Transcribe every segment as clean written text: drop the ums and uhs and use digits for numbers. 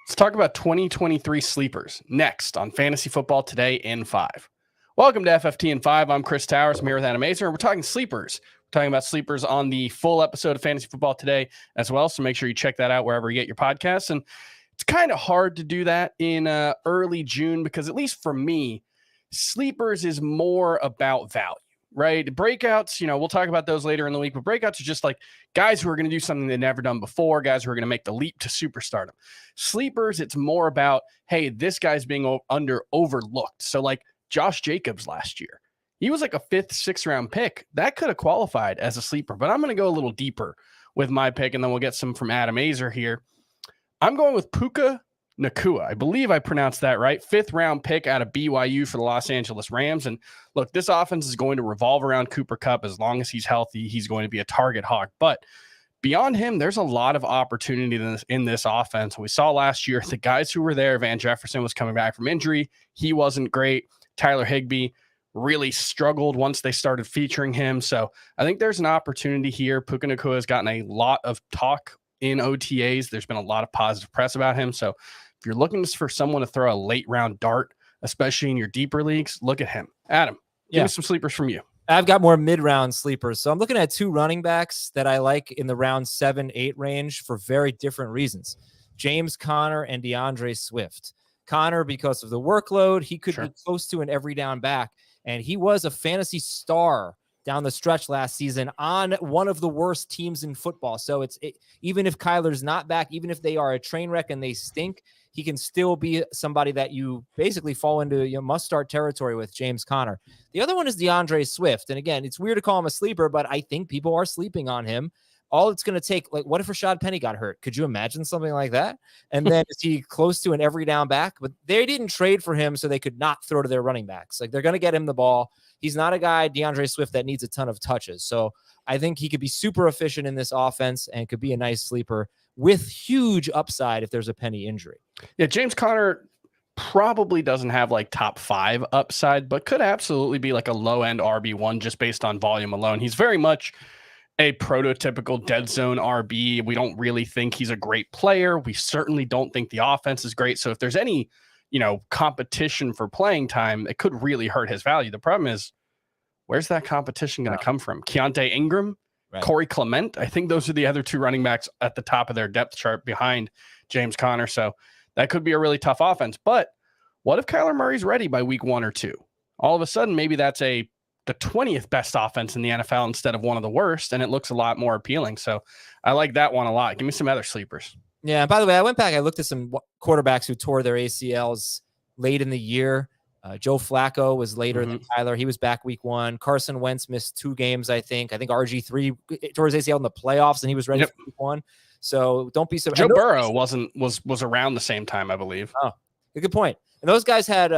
Let's talk about 2023 sleepers next on Fantasy Football Today in 5. Welcome to FFT in 5. I'm Chris Towers. I'm here with Adam Azer, and we're talking sleepers. We're talking about sleepers on the full episode of Fantasy Football Today as well, so make sure you check that out wherever you get your podcasts. And it's kind of hard to do that in early June because, at least for me, sleepers is more about value. Right? Breakouts, we'll talk about those later in the week, but breakouts are just like guys who are going to do something they've never done before, guys who are going to make the leap to superstardom. Sleepers, it's more about, hey, this guy's being overlooked. So like Josh Jacobs last year, he was like a 5th, 6th round pick. That could have qualified as a sleeper, but I'm going to go a little deeper with my pick, and then we'll get some from Adam Azer here. I'm going with Puka Nacua. I believe I pronounced that right. 5th round pick out of BYU for the Los Angeles Rams. And look, this offense is going to revolve around Cooper Kupp. As long as he's healthy, he's going to be a target hog. But beyond him, there's a lot of opportunity in this offense. We saw last year the guys who were there. Van Jefferson was coming back from injury. He wasn't great. Tyler Higbee really struggled once they started featuring him. So I think there's an opportunity here. Puka Nacua has gotten a lot of talk in OTAs. There's been a lot of positive press about him. So if you're looking for someone to throw a late round dart, especially in your deeper leagues, look at him. Adam, give me some sleepers from you. I've got more mid-round sleepers. So I'm looking at 2 running backs that I like in the round 7-8 range for very different reasons. James Conner and DeAndre Swift. Conner, because of the workload, he could be close to an every down back. And he was a fantasy star down the stretch last season on one of the worst teams in football. So even if Kyler's not back, even if they are a train wreck and they stink, he can still be somebody that you basically fall into must-start territory with, James Conner. The other one is DeAndre Swift. And again, it's weird to call him a sleeper, but I think people are sleeping on him. All it's going to take, like, what if Rashad Penny got hurt? Could you imagine something like that? And then is he close to an every down back? But they didn't trade for him so they could not throw to their running backs. Like, they're going to get him the ball. He's not a guy, DeAndre Swift, that needs a ton of touches. So I think he could be super efficient in this offense and could be a nice sleeper with huge upside if there's a Penny injury. Yeah, James Conner probably doesn't have like top 5 upside, but could absolutely be like a low-end RB1 just based on volume alone. He's very much a prototypical dead zone RB. We don't really think he's a great player. We certainly don't think the offense is great. So if there's any, competition for playing time, it could really hurt his value. The problem is, where's that competition going to come from? Keontae Ingram, Corey Clement. I think those are the other 2 running backs at the top of their depth chart behind James Conner. So that could be a really tough offense. But what if Kyler Murray's ready by week 1 or 2? All of a sudden, maybe that's the 20th best offense in the NFL instead of one of the worst, and it looks a lot more appealing. So I like that one a lot. Give me some other sleepers. Yeah, by the way, I went back, I looked at some quarterbacks who tore their ACLs late in the year. Joe Flacco was later than Kyler. He was back week 1. Carson Wentz missed 2 games, I think. I think RG3 tore his ACL in the playoffs, and he was ready for week 1. So don't be so. Joe Burrow was around the same time, I believe. Oh, good point. And those guys had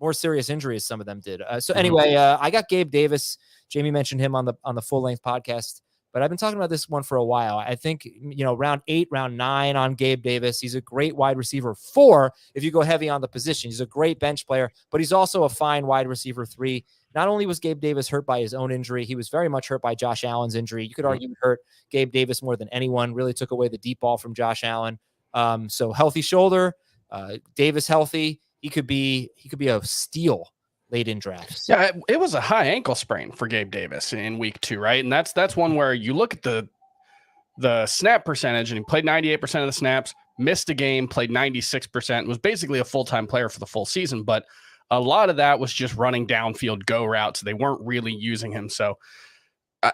more serious injuries. Some of them did. So anyway, I got Gabe Davis. Jamie mentioned him on the full length podcast, but I've been talking about this one for a while. I think, round 8, round 9 on Gabe Davis. He's a great wide receiver 4. If you go heavy on the position, he's a great bench player, but he's also a fine wide receiver 3. Not only was Gabe Davis hurt by his own injury, he was very much hurt by Josh Allen's injury. You could argue he hurt Gabe Davis more than anyone, really took away the deep ball from Josh Allen. So healthy shoulder, Davis healthy. He could be a steal late in drafts. Yeah, it was a high ankle sprain for Gabe Davis in week 2, right? And that's one where you look at the snap percentage, and he played 98% of the snaps, missed a game, played 96%, was basically a full-time player for the full season. But a lot of that was just running downfield go routes. They weren't really using him. So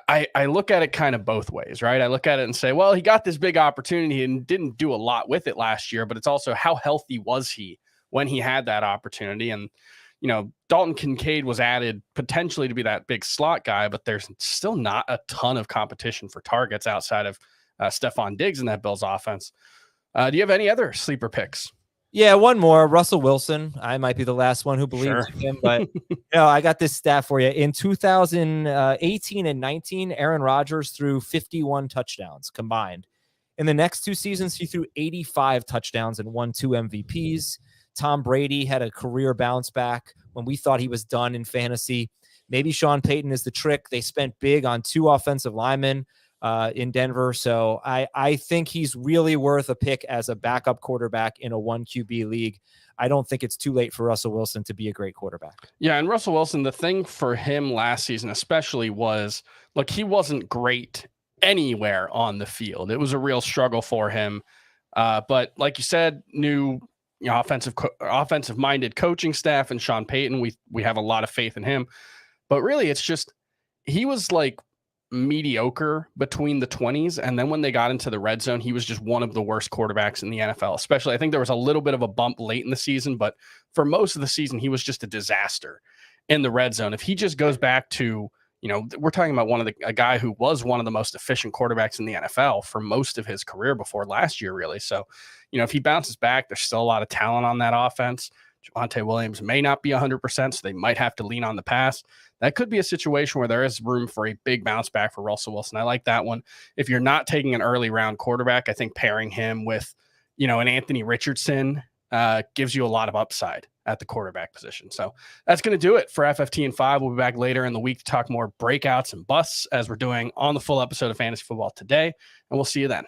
I look at it kind of both ways, right? I look at it and say, well, he got this big opportunity and didn't do a lot with it last year, but it's also how healthy was he when he had that opportunity. And, Dalton Kincaid was added potentially to be that big slot guy, but there's still not a ton of competition for targets outside of Stephon Diggs in that Bills offense. Do you have any other sleeper picks? Yeah, one more. Russell Wilson. I might be the last one who believes in him, but I got this stat for you. In 2018 and 19, Aaron Rodgers threw 51 touchdowns combined. In the next 2 seasons, he threw 85 touchdowns and won 2 MVPs. Tom Brady had a career bounce back when we thought he was done in fantasy. Maybe Sean Payton is the trick. They spent big on 2 offensive linemen. in Denver. So I think he's really worth a pick as a backup quarterback in a 1 QB league. I don't think it's too late for Russell Wilson to be a great quarterback. Yeah, and Russell Wilson, the thing for him last season especially was, look, he wasn't great anywhere on the field. It was a real struggle for him. But like you said, new offensive-minded coaching staff and Sean Payton, we have a lot of faith in him. But really, it's just he was like mediocre between the 20s, and then when they got into the red zone, he was just one of the worst quarterbacks in the NFL. Especially, I think there was a little bit of a bump late in the season, but for most of the season, he was just a disaster in the red zone. If he just goes back to, we're talking about a guy who was one of the most efficient quarterbacks in the NFL for most of his career before last year, really. So, if he bounces back, there's still a lot of talent on that offense. Javonte Williams may not be 100%, so they might have to lean on the pass. That could be a situation where there is room for a big bounce back for Russell Wilson. I like that one. If you're not taking an early round quarterback, I think pairing him with, an Anthony Richardson gives you a lot of upside at the quarterback position. So that's going to do it for FFT and 5. We'll be back later in the week to talk more breakouts and busts as we're doing on the full episode of Fantasy Football Today, and we'll see you then.